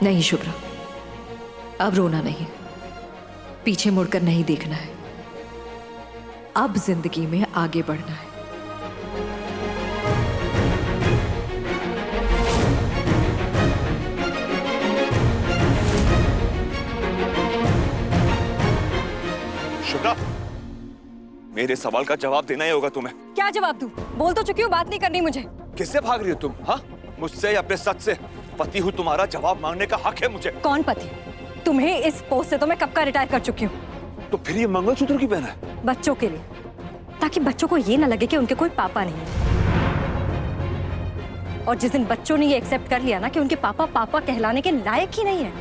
नहीं शुभ्रा, अब रोना नहीं, पीछे मुड़कर नहीं देखना है, अब जिंदगी में आगे बढ़ना है। शुभ्रा, मेरे सवाल का जवाब देना ही होगा तुम्हें। क्या जवाब दूं? बोल तो चुकी हूँ, बात नहीं करनी मुझे। किससे भाग रही हो तुम? हाँ, मुझसे या अपने सच से? पति हूँ तुम्हारा, जवाब मांगने का हक है मुझे। कौन पति? तुम्हें इस पोस्ट से तो मैं कब का रिटायर कर चुकी हूँ। तो फिर ये मंगलसूत्र क्यों पहना है? बच्चों के लिए, ताकि बच्चों को ये ना लगे कि उनके कोई पापा नहीं है। और जिस दिन बच्चों ने ये एक्सेप्ट कर लिया ना कि उनके पापा पापा कहलाने के लायक ही नहीं है,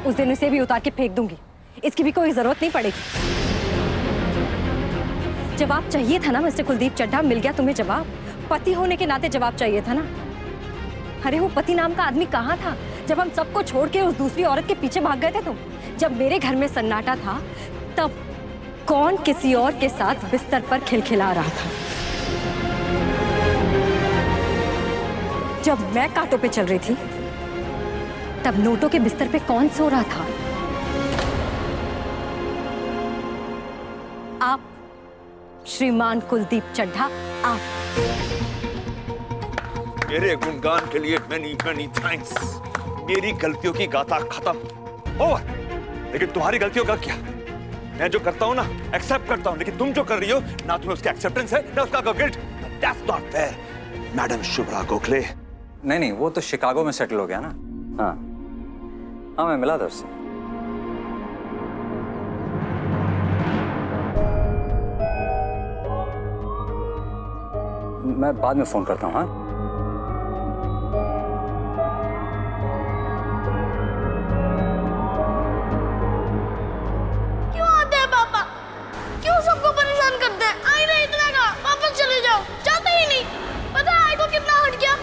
उस दिन उसे भी उतार के फेंक दूंगी। इसकी भी कोई जरूरत नहीं पड़ेगी। जवाब चाहिए था ना मिस्टर कुलदीप चड्ढा, मिल गया तुम्हें जवाब। पति होने के नाते जवाब चाहिए था ना। अरे वो पति नाम का आदमी कहाँ था जब हम सबको छोड़ के उस दूसरी औरत के पीछे भाग गए थे तुम? जब मेरे घर में सन्नाटा था तब कौन किसी और के साथ बिस्तर पर खिलखिला रहा था? जब मैं कांटों पे चल रही थी तब नोटों के बिस्तर पे कौन सो रहा था? आप, श्रीमान कुलदीप चड्ढा, आप। मेरे गुणगान के लिए many many thanks। मेरी गलतियों की गाथा खत्म ओवर। लेकिन तुम्हारी गलतियों का क्या? मैं जो करता हूँ ना, एक्सेप्ट करता हूँ, लेकिन तुम जो कर रही हो ना, तुम्हें उसका एक्सेप्टेंस है ना उसका guilt. That's not fair, madam Shubhra Gokhale. नहीं, वो तो शिकागो में सेटल हो गया ना। हाँ, मैं मिला था उससे। मैं बाद में फोन करता हूँ। हाँ, क्यों आते हैं पापा? क्यों सबको परेशान करते हैं? आई नहीं इतना का, वापस चले जाओ। जाते ही नहीं। पता है आई को कितना हट गया?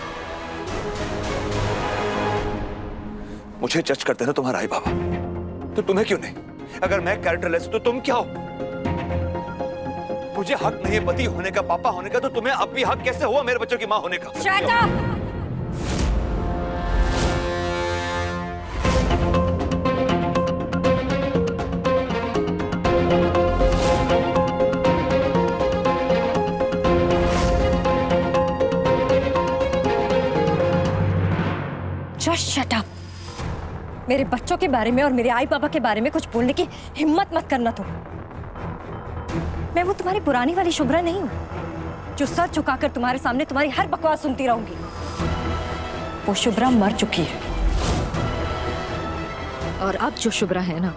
मुझे जज करते ना तुम्हारा आई बाबा, तो तुम्हें क्यों नहीं? अगर मैं कैरेक्टरलेस तो तुम क्या हो? मुझे हक नहीं है पति होने का, पापा होने का, तो तुम्हें अब भी हक कैसे हुआ मेरे बच्चों की माँ होने का? Shut up! Just shut up! मेरे बच्चों के बारे में और मेरे आई पापा के बारे में कुछ बोलने की हिम्मत मत करना तुम। मैं वो तुम्हारी पुरानी वाली शुभ्रा नहीं हूं जो सर झुकाकर तुम्हारे सामने तुम्हारी हर बकवास सुनती रहूंगी। वो शुभ्रा मर चुकी है। और अब जो शुभ्रा है ना,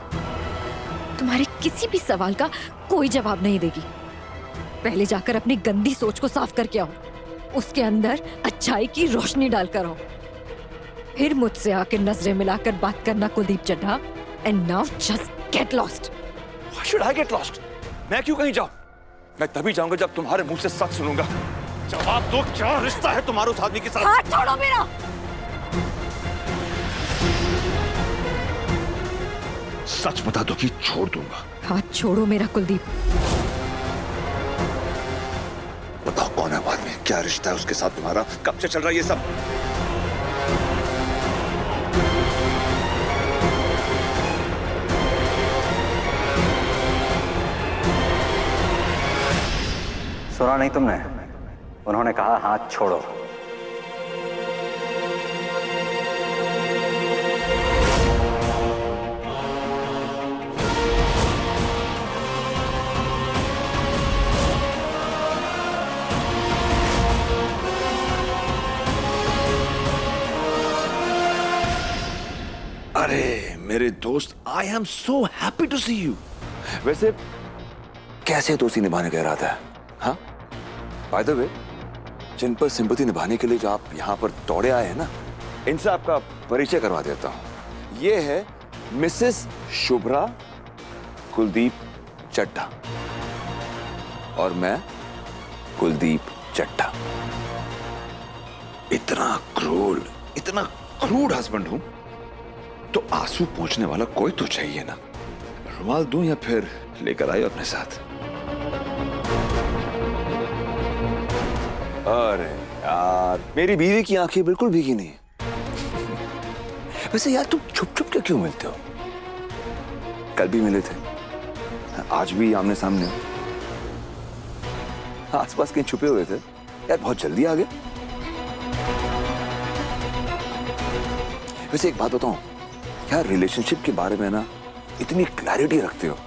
तुम्हारे किसी भी सवाल का कोई जवाब नहीं देगी। पहले जाकर अपनी गंदी सोच को साफ करके आओ, उसके अंदर अच्छाई की रोशनी डालकर आओ, फिर मुझसे आकर नजरें मिलाकर बात करना Kuldeep Chadha. And now just get lost. Why should I get lost? मैं क्यों कहीं जाऊं? मैं तभी जाऊंगा जब तुम्हारे मुंह से सच सुनूंगा। जवाब दो, क्या रिश्ता है तुम्हारे उस आदमी के साथ? हाथ छोड़ो मेरा। सच बता दो कि छोड़ दूंगा। हाथ छोड़ो मेरा कुलदीप। बताओ कौन है वो आदमी, क्या रिश्ता है उसके साथ तुम्हारा, कब से चल रहा है ये सब? सुना नहीं तुमने? उन्होंने कहा हाथ छोड़ो। अरे मेरे दोस्त, I am so happy to see you. वैसे कैसे दोस्ती निभाने का इरादा है? हाँ, बाय द वे, जिन पर सिंपैथी निभाने के लिए जो आप यहाँ पर दौड़े आए हैं ना, इनसे आपका परिचय करवा देता हूँ। ये है मिसेस शुभ्रा कुलदीप चड्ढा और मैं कुलदीप चड्ढा। इतना क्रूर हस्बैंड हूं तो आंसू पोंछने वाला कोई तो चाहिए ना। रुमाल दूं या फिर लेकर आए अपने साथ? अरे यार, मेरी बीवी की आंखें बिल्कुल भीगी नहीं। वैसे यार तुम छुप छुप के क्यों मिलते हो? कल भी मिले थे, आज भी आमने सामने, आसपास कहीं छुपे हुए थे। यार बहुत जल्दी आ गए। वैसे एक बात बताऊं यार, रिलेशनशिप के बारे में ना इतनी क्लैरिटी रखते हो।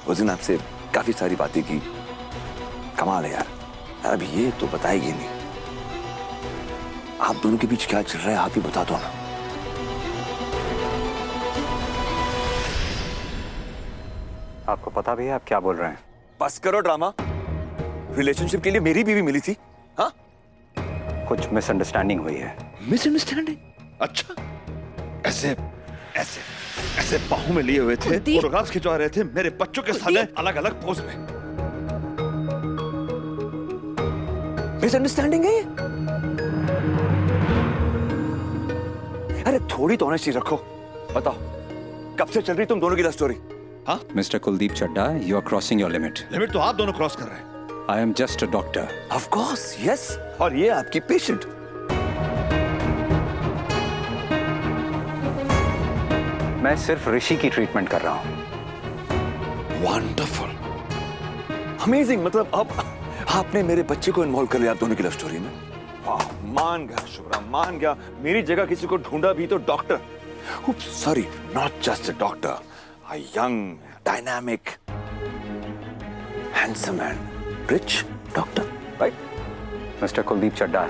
उस दिन आपसे काफी सारी बातें की, कमाल है यार। अब ये तो बताएगी नहीं, आप दोनों के बीच क्या चल रहा है आप ही बता दो ना। आपको पता भी है आप क्या बोल रहे हैं? बस करो ड्रामा। रिलेशनशिप के लिए मेरी बीवी मिली थी? हाँ, कुछ मिसअंडरस्टैंडिंग हुई है। मिसअंडरस्टैंडिंग? अच्छा, ऐसे ऐसे ऐसे बाहों में लिए हुए थे, कुलदीप। फोटोग्राफ्स खिंचवा रहे थे मेरे बच्चों के सामने अलग अलग पोज में। मिसअंडरस्टैंडिंग है ये? अरे थोड़ी तो ऑनेस्टी रखो। बताओ कब से चल रही तुम दोनों की लव स्टोरी? हाँ, mister Kuldeep Chadha, you are crossing your limit. Limit तो आप दोनों क्रॉस कर रहे हैं। I am just a doctor. Of course, yes. और ये आपकी पेशेंट। मैं सिर्फ ऋषि की ट्रीटमेंट कर रहा हूं। Wonderful, amazing. मतलब अब आपने मेरे बच्चे को इन्वॉल्व कर लिया आप दोनों की लव स्टोरी में। वाह, मान गया शुभ्रा, मान गया। मेरी जगह किसी को ढूंढा भी तो doctor, sorry not just a doctor, a young dynamic handsome and rich doctor, right? Mister Kuldeep Chadha,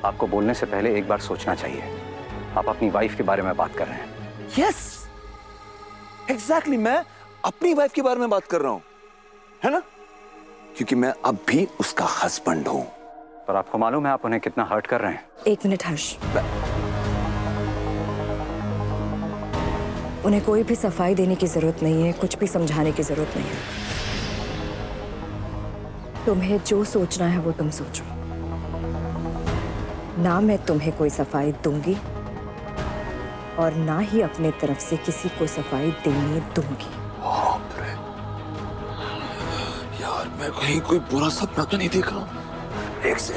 आपको बोलने से पहले एक बार सोचना चाहिए। आप अपनी वाइफ के बारे में बात कर रहे हैं। यस, एग्जैक्टली, मैं अपनी वाइफ के बारे में बात कर रहा हूं, है ना? क्योंकि मैं अब भी उसका हस्बैंड हूं। पर आपको मालूम है आप उन्हें कितना हर्ट कर रहे हैं? एक मिनट हर्ष, उन्हें कोई भी सफाई देने की जरूरत नहीं है, कुछ भी समझाने की जरूरत नहीं है। तुम्हें जो सोचना है वो तुम सोचो। ना मैं तुम्हें कोई सफाई दूंगी और ना ही अपने तरफ से किसी को सफाई देने दूंगी। बाप रे, यार मैं कहीं कोई बुरा सपना तो नहीं देखा? एक से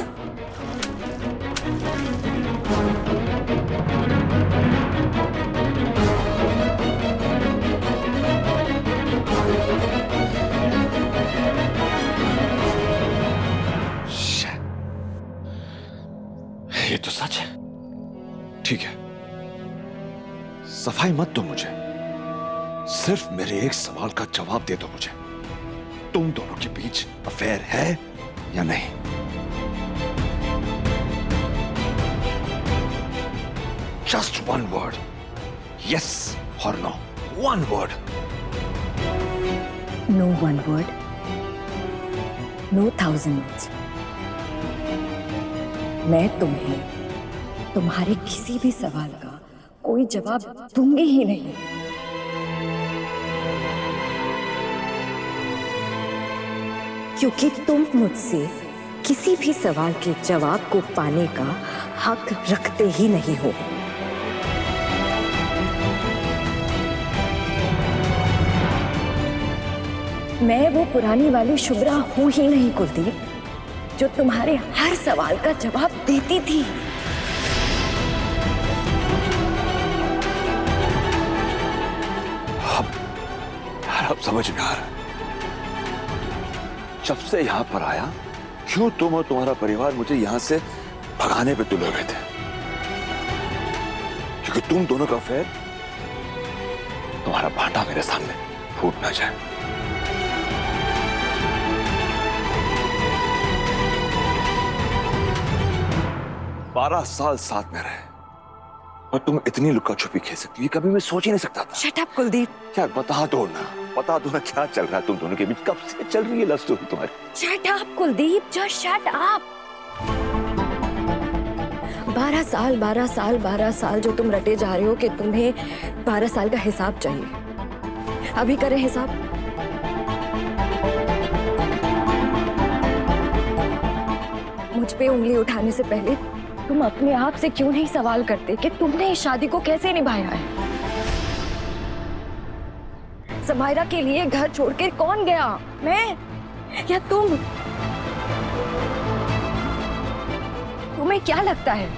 ये तो सच है। ठीक है, सफाई मत दो मुझे, सिर्फ मेरे एक सवाल का जवाब दे दो मुझे। तुम दोनों के बीच अफेयर है या नहीं? जस्ट वन वर्ड, यस और no. One word. No one word, no 1000 words। मैं तुम्हें तुम्हारे किसी भी सवाल का कोई जवाब दूंगी ही नहीं। क्योंकि तुम मुझसे किसी भी सवाल के जवाब को पाने का हक रखते ही नहीं हो। मैं वो पुरानी वाली शुभ्रा हूं ही नहीं कुलदीप, जो तुम्हारे हर सवाल का जवाब देती थी। अब समझ में आ रहा है। जब से यहां पर आया, क्यों तुम और तुम्हारा परिवार मुझे यहां से भगाने पे तुले हुए थे? क्योंकि तुम दोनों का अफेयर, तुम्हारा भांडा मेरे सामने फूट ना जाए। बारह साल साथ में रहे और तुम इतनी लुका छुपी खेल सकती हो, ये कभी मैं सोच ही नहीं सकता था। Shut up Kuldeep. यार बता दो ना क्या चल रहा है तुम दोनों के बीच? कब से चल रही है लव स्टोरी तुम्हारी? Shut up Kuldeep, just shut up. 12 साल जो तुम रटे जा रहे हो कि तुम्हें 12 साल का हिसाब चाहिए। अभी करें हिसाब। मुझ पे उंगली उठाने से पहले तुम अपने आप से क्यों नहीं सवाल करते कि तुमने इस शादी को कैसे निभाया है? समायरा के लिए घर छोड़कर कौन गया, मैं या तुम? तुम्हें क्या लगता है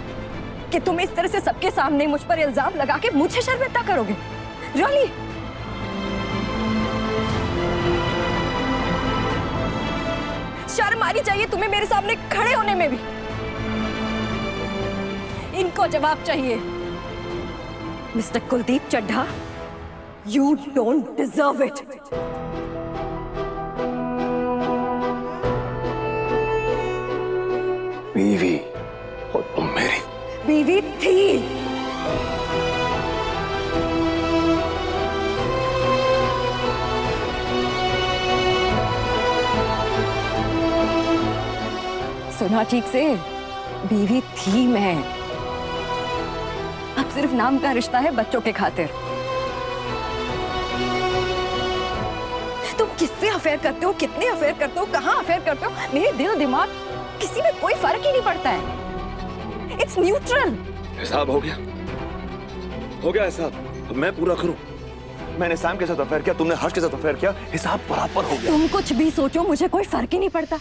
कि तुम इस तरह से सबके सामने मुझ पर इल्जाम लगा के मुझे शर्मिंदा करोगे? रियली? शर्म आनी चाहिए तुम्हें मेरे सामने खड़े होने में भी। इनको जवाब चाहिए। Mister Kuldeep Chadha, you don't deserve it. बीवी और तुम मेरी बीवी थी। सुना ठीक से, बीवी थी मैं। अब सिर्फ नाम का रिश्ता है बच्चों के खातिर। तुम किससे अफेयर करते हो, कितने अफेयर करते हो, कहाँ अफेयर करते हो, मेरे दिल दिमाग किसी में कोई फर्क ही नहीं पड़ता है। It's neutral. हिसाब हो गया हिसाब। अब मैं पूरा करूं। मैंने सैम के साथ अफेयर किया, तुमने हर्ष के साथ अफेयर किया, हिसाब बराबर हो गया। तुम कुछ भी सोचो, मुझे कोई फर्क ही नहीं पड़ता।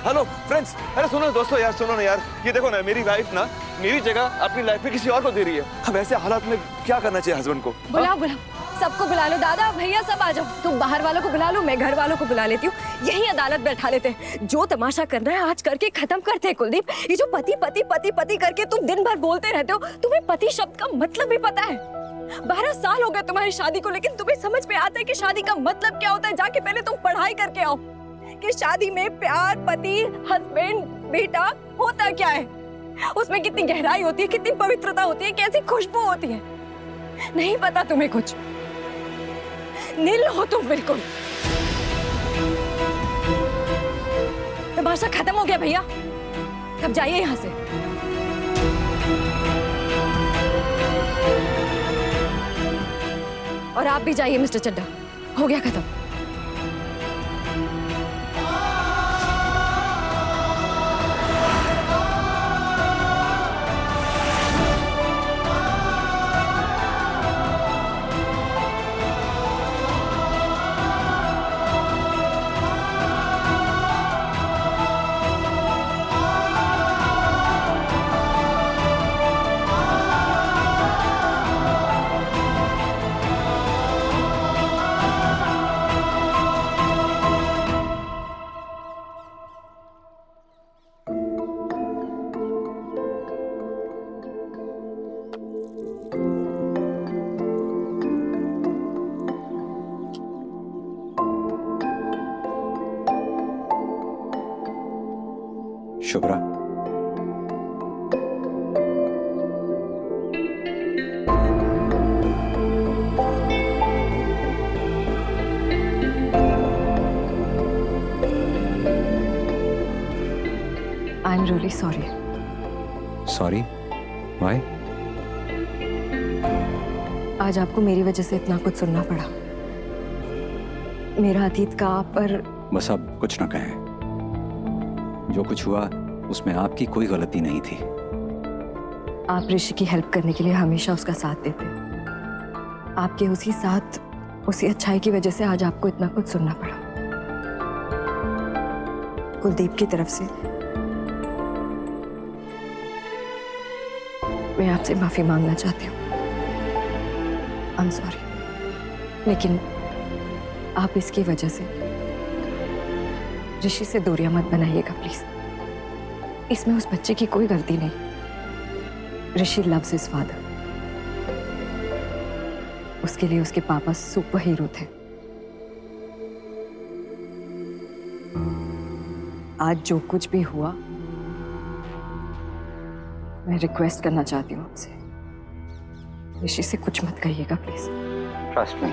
हेलो फ्रेंड्स, अरे सुनो दोस्तों यार, सुनो ना यार, ये देखो ना, मेरी वाइफ ना मेरी जगह अपनी लाइफ में किसी और को दे रही है। अब ऐसे हालात में क्या करना चाहिए हस्बैंड को? बुलाओ बुलाओ, सबको बुला लो। दादा भैया सब आ जाओ। तुम बाहर वालों को बुला लो, मैं घर वालों को बुला लेती हूँ। यही अदालत बैठा लेते हैं। जो तमाशा करना है आज करके खत्म करते हैं। कुलदीप, ये जो पति पति पति पति करके तुम दिन भर बोलते रहते हो, तुम्हें पति शब्द का मतलब भी पता है? 12 साल हो गए तुम्हारी शादी को, लेकिन तुम्हें समझ में आता है कि शादी का मतलब क्या होता है? जाके पहले तुम पढ़ाई करके आओ कि शादी में प्यार, पति, हस्बैंड, बेटा होता क्या है, उसमें कितनी गहराई होती है, कितनी पवित्रता होती है, कैसी खुशबू होती है। नहीं पता तुम्हें कुछ। नील हो तुम बिल्कुल। तमाशा खत्म हो गया भैया, अब जाइए यहां से। और आप भी जाइए मिस्टर चड्ढा, हो गया खत्म। Shubhra, I am really sorry. Sorry? Why? आज आपको मेरी वजह से इतना कुछ सुनना पड़ा। मेरा अतीत का आप पर। बस अब कुछ ना कहें। जो कुछ हुआ उसमें आपकी कोई गलती नहीं थी। आप ऋषि की हेल्प करने के लिए हमेशा उसका साथ देते। आपके उसी साथ, उसी अच्छाई की वजह से आज आपको इतना कुछ सुनना पड़ा। कुलदीप की तरफ से मैं आपसे माफी मांगना चाहती हूँ। आई एम सॉरी, लेकिन आप इसकी वजह से ऋषि से दूरियां मत बनाइएगा प्लीज। इसमें उस बच्चे की कोई गलती नहीं। ऋषि लव्स हिज फादर। उसके लिए उसके पापा सुपर हीरो थे। आज जो कुछ भी हुआ, मैं रिक्वेस्ट करना चाहती हूँ आपसे, ऋषि से कुछ मत कहिएगा प्लीज। ट्रस्ट मी,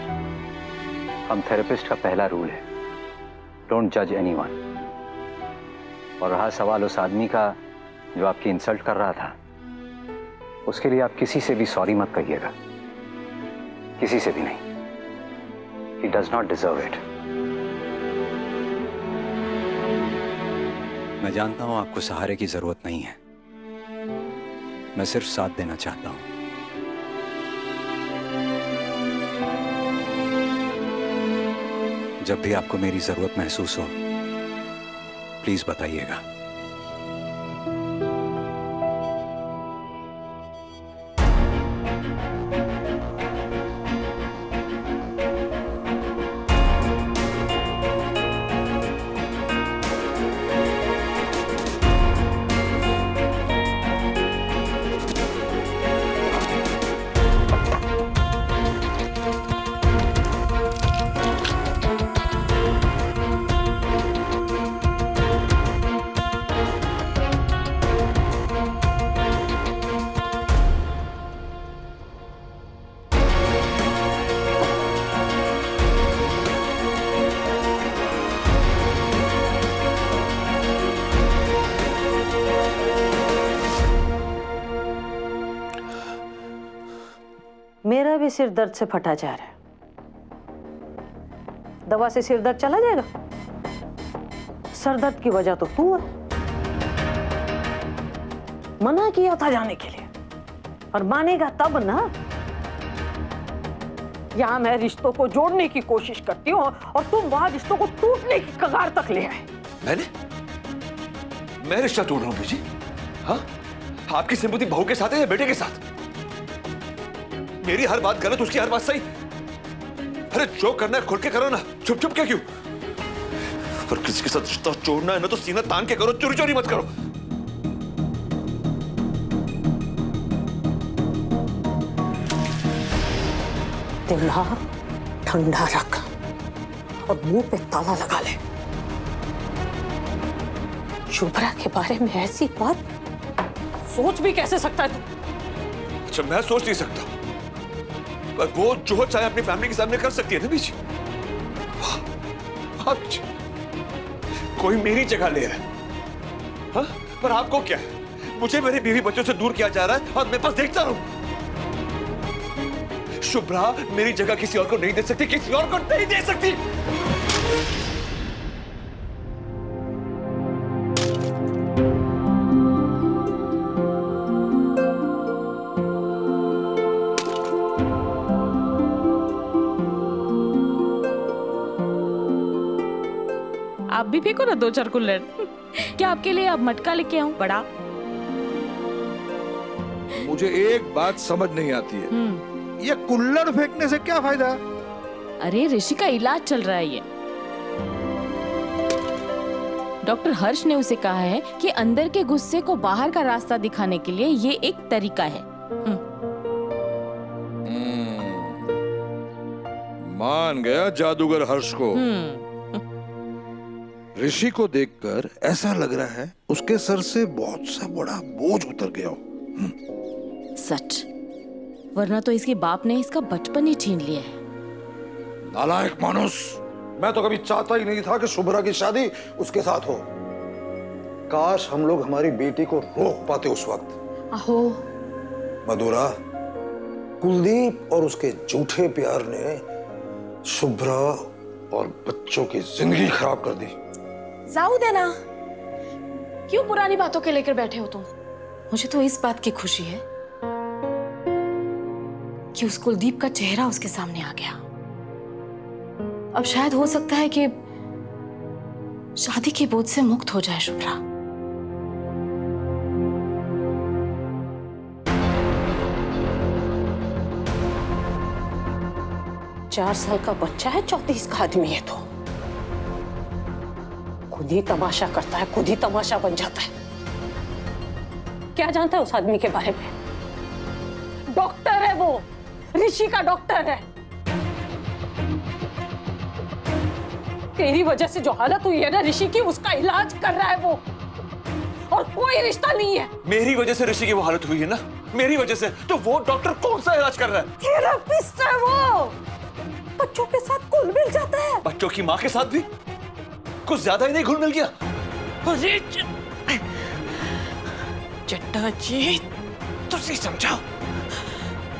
हम थेरेपिस्ट का पहला रूल है, डोंट जज एनीवन। और रहा सवाल उस आदमी का जो आपकी इंसल्ट कर रहा था, उसके लिए आप किसी से भी सॉरी मत कहिएगा, किसी से भी नहीं। He does not deserve it. मैं जानता हूं आपको सहारे की जरूरत नहीं है, मैं सिर्फ साथ देना चाहता हूं। जब भी आपको मेरी जरूरत महसूस हो प्लीज बताइएगा। मेरा भी सिर दर्द से फटा जा रहा है। दवा से सिर दर्द चला जाएगा? सर दर्द की वजह तो तू है। मना किया था जाने के लिए, और मानेगा तब ना। यहां मैं रिश्तों को जोड़ने की कोशिश करती हूँ और तुम वहां रिश्तों को टूटने की कगार तक ले आए। मैं रिश्ता तोड़ रहा हूं बीजी? हाँ, आपकी सिंपैथी बहू के साथ है या बेटे के साथ? मेरी हर बात गलत, उसकी हर बात सही। अरे जो करना है खुल के करो ना, चुप चुप क्या क्यों? और किसी के साथ रिश्ता जोड़ना है ना तो सीना तान के करो, चोरी चोरी मत करो। दिमाग ठंडा रख और मुंह पे ताला लगा ले। शुभ्रा के बारे में ऐसी बात सोच भी कैसे सकता है तू? अच्छा, मैं सोच नहीं सकता, पर वो जो चाहे अपनी फैमिली के सामने कर सकती है ना बीजी। हाँ बीजी, कोई मेरी जगह ले रहा है। हाँ, पर आपको क्या है? मुझे मेरे बीवी बच्चों से दूर किया जा रहा है और मैं बस देखता रहूं। शुभ्रा मेरी जगह किसी और को नहीं दे सकती, किसी और को नहीं दे सकती। आप भी फेंको ना दो चार कुल्हड़। क्या आपके लिए अब मटका लेके आऊं बड़ा? मुझे एक बात समझ नहीं आती है, ये कुल्हड़ फेंकने से क्या फायदा? अरे ऋषि का इलाज चल रहा है ये। डॉक्टर हर्ष ने उसे कहा है कि अंदर के गुस्से को बाहर का रास्ता दिखाने के लिए ये एक तरीका है। मान गया जादूगर हर्ष को। ऋषि को देखकर ऐसा लग रहा है उसके सर से बहुत सा बड़ा बोझ उतर गया हो। सच, वरना तो इसके बाप ने इसका बचपन ही छीन लिया है। नालायक मानुस, मैं तो कभी चाहता ही नहीं था कि शुभ्रा की शादी उसके साथ हो। काश हम लोग हमारी बेटी को रोक पाते उस वक्त। आहो मधुरा, कुलदीप और उसके झूठे प्यार ने शुभ्रा और बच्चों की जिंदगी खराब कर दी। जाऊ देना, क्यों पुरानी बातों के लेकर बैठे हो तुम? मुझे तो इस बात की खुशी है कि उस कुलदीप का चेहरा उसके सामने आ गया। अब शायद हो सकता है कि शादी के बोझ से मुक्त हो जाए शुभ्रा। चार साल का बच्चा है, 34 का आदमी है। तो खुद ही तमाशा करता है, खुद ही तमाशा बन जाता है। क्या जानता है उस आदमी के बारे में? डॉक्टर है वो, ऋषि का डॉक्टर है। तेरी वजह से जो हालत हुई है ना ऋषि की, उसका इलाज कर रहा है वो, और कोई रिश्ता नहीं है। मेरी वजह से ऋषि की वो हालत हुई है ना, मेरी वजह से। तो वो डॉक्टर कौन सा इलाज कर रहा है? थेरेपिस्ट है वो। बच्चों के साथ घुल मिल जाता है। बच्चों की माँ के साथ भी कुछ ज्यादा ही नहीं घुल मिल गया? चट्टा जी, तुसी समझाओ,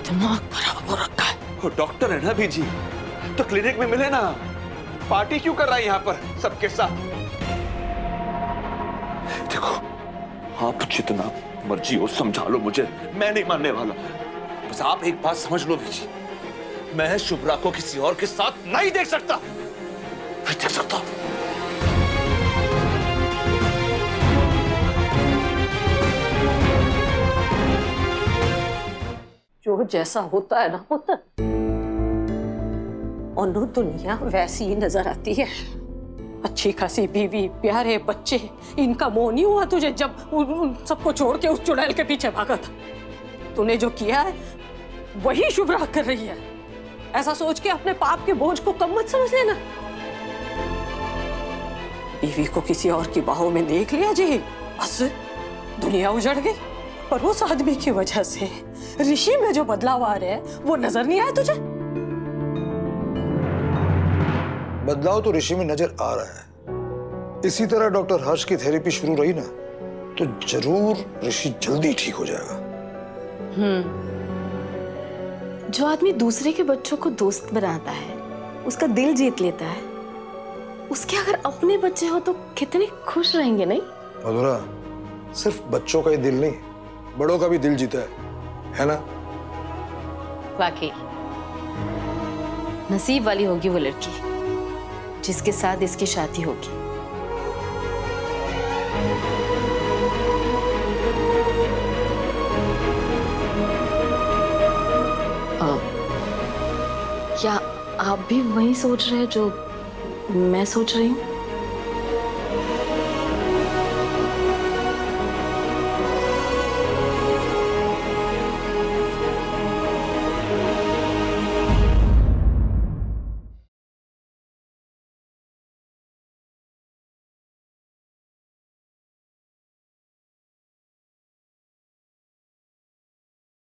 दिमाग खराब हो रखा है। वो डॉक्टर है ना बीजी, तो क्लिनिक में मिले ना। पार्टी क्यों कर रहा है यहाँ पर सबके साथ? देखो, आप जितना मर्जी हो समझा लो मुझे, मैं नहीं मानने वाला। बस आप एक बात समझ लो बीजी, मैं शुभ्रा को किसी और के साथ नहीं देख सकता। नहीं देख सकता। जो जैसा होता है ना होता है। और नो दुनिया वैसी ही नजर आती है। अच्छी खासी बीवी, प्यारे बच्चे, इनका मोह नहीं हुआ तुझे जब उन सबको छोड़ के उस चुड़ैल के पीछे भागा था? तूने जो किया है वही शुभ्रा कर रही है। ऐसा सोच के अपने पाप के बोझ को कम मत समझ लेना। बीवी को किसी और की बाहों में देख लिया जी, बस दुनिया उजड़ गई। पर उस आदमी की वजह से ऋषि में जो बदलाव आ रहे हैं वो नजर नहीं आया तुझे? बदलाव तो ऋषि में नजर आ रहा है। इसी तरह डॉक्टर हर्ष की थेरेपी शुरू रही ना तो जरूर ऋषि जल्दी ठीक हो जाएगा। जो आदमी दूसरे के बच्चों को दोस्त बनाता है, उसका दिल जीत लेता है, उसके अगर अपने बच्चे हो तो कितने खुश रहेंगे, नहीं? मधुरा, सिर्फ बच्चों का ही दिल नहीं, बड़ों का भी दिल जीता है ना? वाकई नसीब वाली होगी वो लड़की जिसके साथ इसकी शादी होगी। क्या आप भी वही सोच रहे हैं जो मैं सोच रही हूँ?